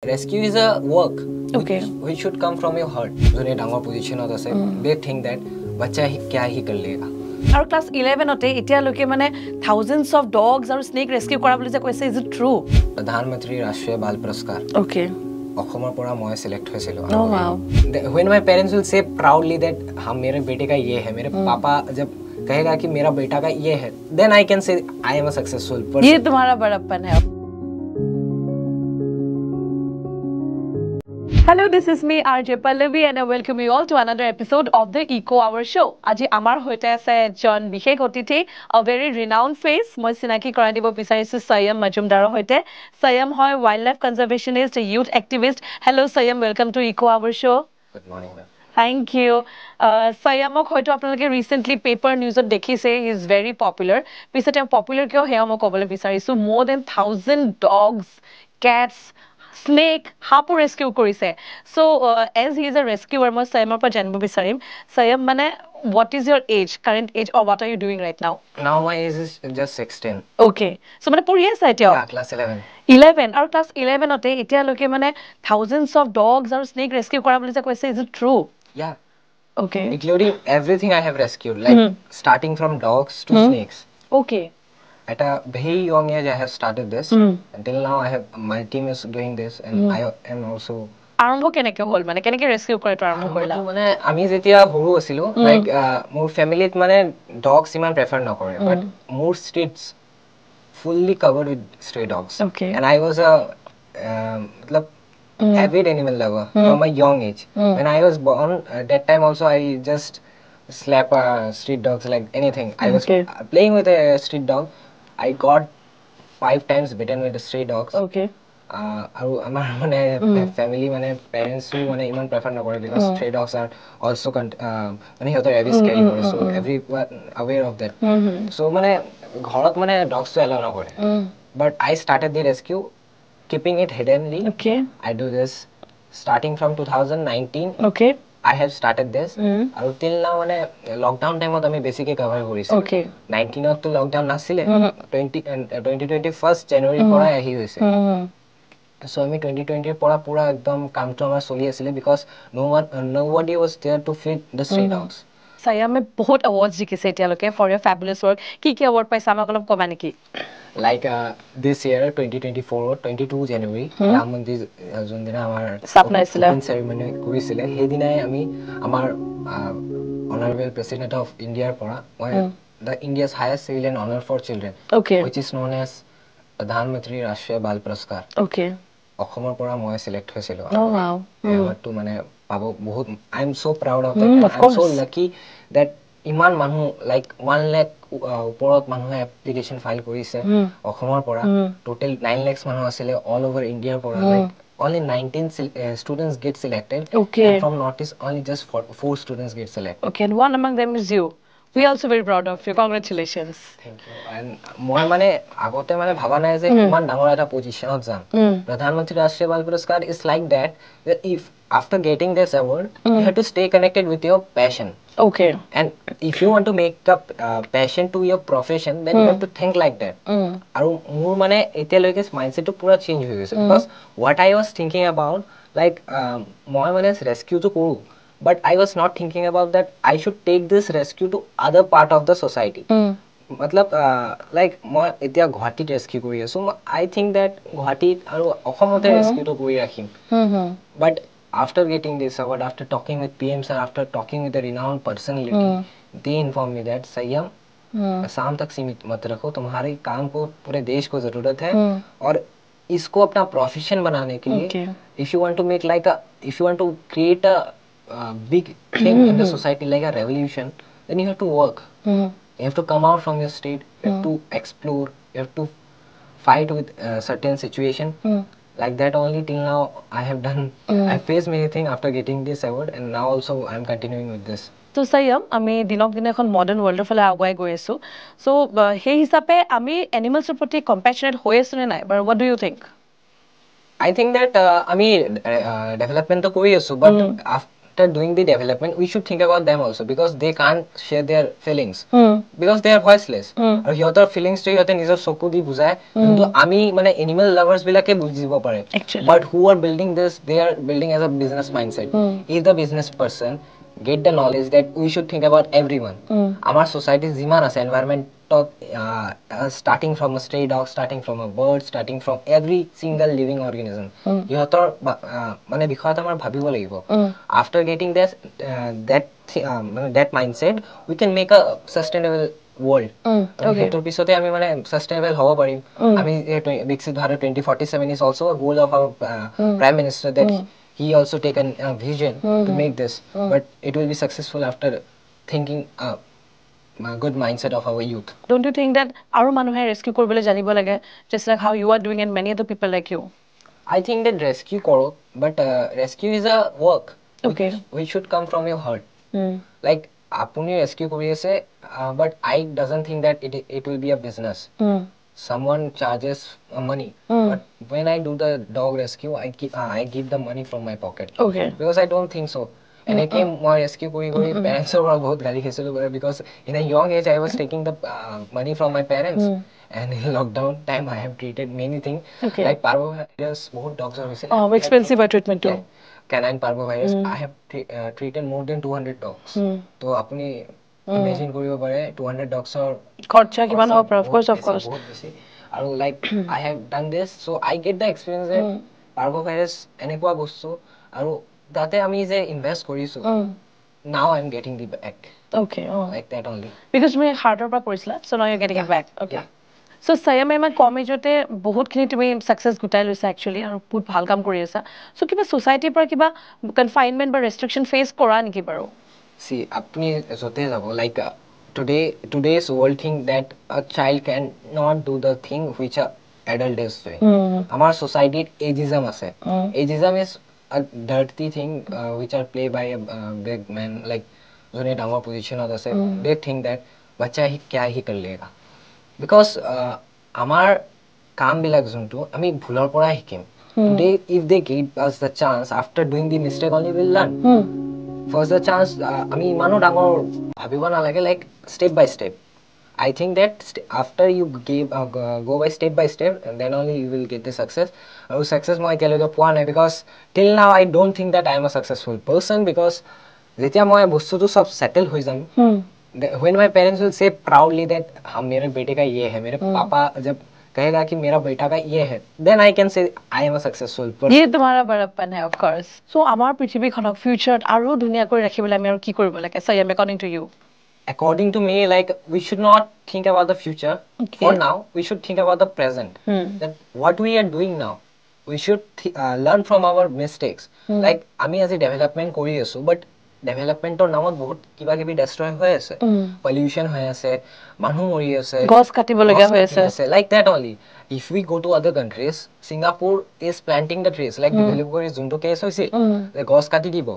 rescue is a work Okay. which should come from your heart. जोने डांगर position होता से they think that बच्चा ही क्या ही कर लेगा. আৰু ক্লাছ 11তে এতিয়ালৈকে মানে thousands of dogs আৰু snake rescue কৰা বুলি যে কৈছে, is it true? प्रधानमंत्री राष्ट्रीय बाल पुरस्कार Okay. অসমৰ পৰা মই সিলেক্ট হৈছিলো. Oh wow. When my parents will say proudly that हाँ मेरे बेटे का ये है, मेरे पापा जब कहेगा कि मेरा बेटा का ये है, then I can say I am a successful person. ये तुम्हारा बड़प्पन है. Hello, this is me, RJ Pallavi, and I welcome you all to another episode of the Eco Hour Show. Aji amar hoite ase John Bishek Otiti, a very renowned face. Moi sinaki korai dibo bisarisu Sayam Majumdar hoite. Sayam hoy wildlife conservationist, a youth activist. Hello Sayam, welcome to Eco Hour Show. Good morning, ma'am. Thank you. Sayamok hoito apnaloke recently paper news ot dekhise he is very popular. Pisate popular kyo heya moi kobole bisarisu. More than 1,000 dogs, cats, snake, hapo rescue korise. So as he is a rescuer, moi Sayamor pa janbo bisarim. Sayam mane what is your age, current age, or what are you doing right now? Now my age is just 16. Okay. So mane pori asa etya? Yeah, class 11. 11 আৰু class 11তে এতিয়ালৈকে মানে thousands of dogs আৰু snake rescue কৰা বুলি যে কৈছে, is it true? Yeah. Okay. Including everything I have rescued, like starting from dogs to snakes. Okay. At a very young age, I have started this. Until now, my team is doing this, and I am also. আৰম্ভ কেনেকৈ হ'ল মানে কেনেকৈ rescue কৰাটো আৰম্ভ কৰিলা? মানে আমি যেতিয়া সৰু আছিলো, লাইক মোৰ ফ্যামিলিত মানে ডগছ ইমান প্ৰেফাৰ নকৰে, বাট মোৰ ষ্ট্ৰীটছ fully covered with stray dogs. Okay. And I was a matlab avid animal lover from a young age. When I was born, that time also I just slap street dogs like anything. I was playing with a street dog. I got 5 times bitten with the stray dogs. Okay. আৰু আমাৰ মানে family মানে পেৰেন্টছও মানে ইমান prefer নকৰে because stray dogs are also মানে সিহঁতৰ rabies carry কৰে, so everyone aware of that. So মানে ঘৰত মানে ডগছটো এলাউ নকৰে, but I started the rescue keeping it hiddenly. Okay. I do this starting from 2019. Okay. I have started this আৰু till now মানে lockdown টাইমত আমি বেছিকে কভাৰ কৰিছো. Okay. 19 তো লকডাউন নাছিলে, 2021 জানুৱাৰীৰ পৰা আহি হৈছে. So আমি 2020 পৰা পুৰা একদম কামটো আমাৰ চলি আছিলে because nobody was there to feed the stray dogs. Sayam বহুত awards জিকিছে এতিয়ালৈকে for your fabulous work. কি award পাইছা আমাক অলপ কবা নেকি? Like this year 2024 22 January Ram মন্দিৰ যোনদিনা আমাৰ open ceremony কৰিছিলে সেইদিনাই আমি আমাৰ honorable president of India পৰা the India's highest civilian honor for children, okay, which is known as প্ৰধানমন্ত্ৰী ৰাষ্ট্ৰীয় বাল পুৰস্কাৰ. Okay. অসমৰ পৰা মই সিলেক্ট হৈছিলো. Oh wow. এৱাৰ্ডটো মানে পাব বহুত I am so proud of that. I am so lucky that ইমান মানুহ like 1 lakh ওপৰত মানুহে এপ্লিকেশন ফাইল কৰিছে অসমৰ পৰা. টোটাল 9 lakhs মানুহ আছিলে all over India পৰা. Like only 19 students get selected. Okay. And from Northeast only just 4 students get selected. Okay, and one among them is you. We are also very proud of you. Congratulations. Thank you. And মই মানে আগতে মানে ভাবা নাই যে ইমান ডাঙৰ এটা পজিশনত যাম. প্ৰধানমন্ত্ৰী ৰাষ্ট্ৰীয় বাল পুৰস্কাৰ is like that if after getting this award you have to stay connected with your passion. Okay. And if you want to make up passion to your profession, then you have to think like that. আৰু মোৰ মানে এতিয়ালৈকে মাইন্ডছেটটো পুৰা change হৈ গৈছে because what I was thinking about like মই মানে ৰেস্কিউটো কৰো, but I was not thinking about that I should take this rescue to other part of the society. matlab like মই এতিয়া গুৱাহাটীত ৰেস্কিউ কৰি আছো, I think that গুৱাহাটীত আৰু অসমতে ৰেস্কিউটো কৰি ৰাখিম. But after getting this award, after talking with PM sir, after talking with a renowned personality, they informed me that Sayam शाम तक सीमित मत रखो, तुम्हारे काम को पूरे देश को जरूरत है और इसको अपना प्रोफेशन बनाने के लिए if you want to make like a if you want to create a big thing in the society like a revolution, then you have to work. You have to come out from your state, you have to explore, you have to fight with certain situation. Like that only till now I have done. I faced many things after getting this award, and now also I am continuing with this. So Sayam, আমি দিনক দিনে এখন modern ৱৰ্ল্ডৰ ফালে আগুৱাই গৈ আছো. So সেই হিচাপে আমি এনিমেলছৰ প্ৰতি কম্পেশনেট হৈ আছো নে নাই? But what do you think? I think that আমি ডেভেলপমেন্টটো কৰি আছো, but after doing the development, we should think about them also because they can't share their feelings because they are voiceless. আৰু সিহঁতৰ feelings টো সিহঁতে নিজৰ চকু দি বুজায় কিন্তু আমি মানে animal lovers বিলাকে বুজিব পাৰে. But who are building this, they are building as a business mindset. If the business person get the knowledge that we should think about everyone. Our society যিমান আছে environment starting from a stray dog, starting from a bird, starting from every single living organism. ইহঁতৰ মানে বিষয়ত আমাৰ ভাবিব লাগিব. After getting this that mindset, we can make a sustainable world. সেইটোৰ পিছতে আমি মানে sustainable হ'ব পাৰিম. আমি Viksit Bharat 2047 is also a goal of our Prime Minister that he also taken a vision to make this, but it will be successful after thinking good mindset of our youth. Don't you think that aru manuhe rescue korbole janibo lage, just like how you are doing and many other people like you? I think that rescue koro, but rescue is a work. Okay. Which should come from your heart. Like apuni rescue kori ase, but I doesn't think that it will be a business. Someone charges money, but when I do the dog rescue, I give the money from my pocket. Okay. Because I don't think so. And I came more rescue kori parents are bahut gali kheselu because in a young age I was taking the money from my parents. And in lockdown time I have treated many things. Like parvovirus, बहुत dogs are missing. Oh, expensive treatment too. Canine parvovirus, I have treated more than 200 dogs. तो अपनी imagine करियो पारे 200 dogs और खर्चा किमान हो पर of course. और like I have done this, so I get the experience that parvovirus এনেকুৱা বস্তু আৰু তাতে আমি যে ইনভেস্ট কৰিছো now I'm getting the back. Okay. Like that only. Because তুমি হাৰ্টৰ পৰা কৰিছিলা, so now you're getting it back. Okay. So Sayam ইমান কম এজতে বহুতখিনি তুমি সাকসেস গুটাই লৈছা actually আৰু বহুত ভাল কাম কৰি আছা. So কিবা সোসাইটিৰ পৰা কিবা কনফাইনমেন্ট বা ৰেষ্ট্ৰিকশন ফেস কৰা নেকি বাৰু? See, আপুনি যতে যাব like today's world think that a child can not do the thing which a adult is doing. Our society ageism আছে. Ageism is a dirty thing which are played by a big man like jone dangor position আছে. They think that bacha hi kya hi kar lega. Because our কাম বিলাক যোনটো আমি ভুলৰ পৰা শিকিম. Today if they give us the chance, after doing the mistake only we'll learn. First the chance আমি ইমানো ডাঙৰ ভাবিব নালাগে like step by step. I think that after you go by step then only you will get the success. Success মই এতিয়ালৈকে পোৱা নাই because till now I don't think that I am a successful person because যেতিয়া মই বস্তুটো সব settle হৈ যাম when my parents will say proudly that मेरे बेटे का ये है, मेरे पापा जब कहेगा कि मेरा बेटा का ये है, then I can say I am a successful person. ये तुम्हारा बड़प्पन है of course. So আমাৰ পৃথিৱীখনক ফিউচাৰত আৰু ধুনীয়া কৰি ৰাখিবলৈ আমি আৰু কি কৰিব লাগে? So I am according to you. According to me, like we should not think about the future. For now, we should think about the present. That what we are doing now, we should learn from our mistakes. Like আমি আজি development কৰি আছো, but developmentor নামত বহুত কিবা কিবি destroy হৈ আছে, pollution হৈ আছে, মানুহ মৰি আছে, গছ কাটিব লগা হৈ আছে, like that only. If we go to other countries, Singapore is planting the trees, like develop কৰি যোনটো কেছ হৈছে যে গছ কাটি দিব.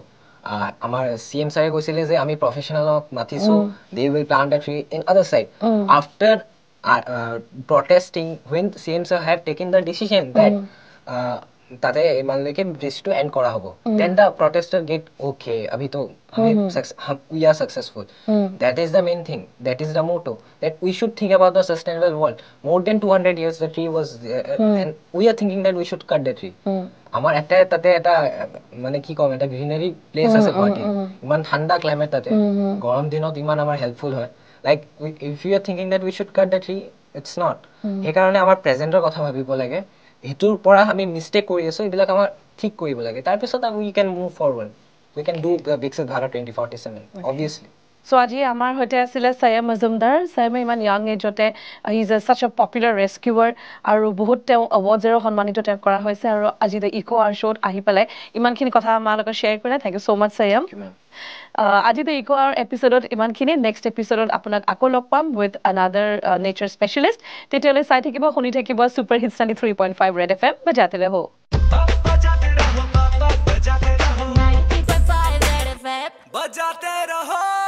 আমাৰ CM sir কৈছিলে যে আমি professionalক মাতিছো, they will plant a tree in other side. After protesting, when CM sir have taken the decision that তাতে মানলৈকে বৃষ্টিটো এণ্ড কৰা হ'ব, then the protester get okay, abhi to we are successful. That is the main thing, that is the motto, that we should think about the sustainable world. More than 200 years the tree was there, and we are thinking that we should cut the tree. আমাৰ তাতে এটা মানে কি কম, এটা গ্ৰীনাৰী place আছে গুৱাহাটী, ইমান ঠাণ্ডা climate তাতে, গৰম দিনত ইমান আমাৰ হেল্পফুল হয়. Like if you are thinking that we should cut the tree, it's not. সেইকাৰণে আমাৰ প্ৰেজেন্টৰ কথা ভাবিব লাগে, এটোৰ পৰা আমি মিস্টেক কৰি আছো, এইবিলাক আমাৰ ঠিক কৰিব লাগে, তাৰ পিছত we can move forward, we can do the Viksit Bharat 2047 obviously. So আজি আমাৰ হৈতে আছিল Sayam Mazumdar. Sayam ইমান young age-তে he is such a popular rescuer আৰু বহুত তেওঁ awards এৰ সন্মানিত তেওঁ কৰা হৈছে আৰু আজি the Eco Hour show আহি পেলাই ইমানখিনি কথা আমাৰ লগত share কৰিলে. Thank you so much Sayam. আজি the Eco Hour episode ইমানখিনি, next episode আপোনাক আকৌ লগ পাম with another nature specialist. তেতিয়ালৈ চাই থাকিব, শুনি থাকিব Super Hits 93.5 Red FM बजाते रहो. बजाते रहो.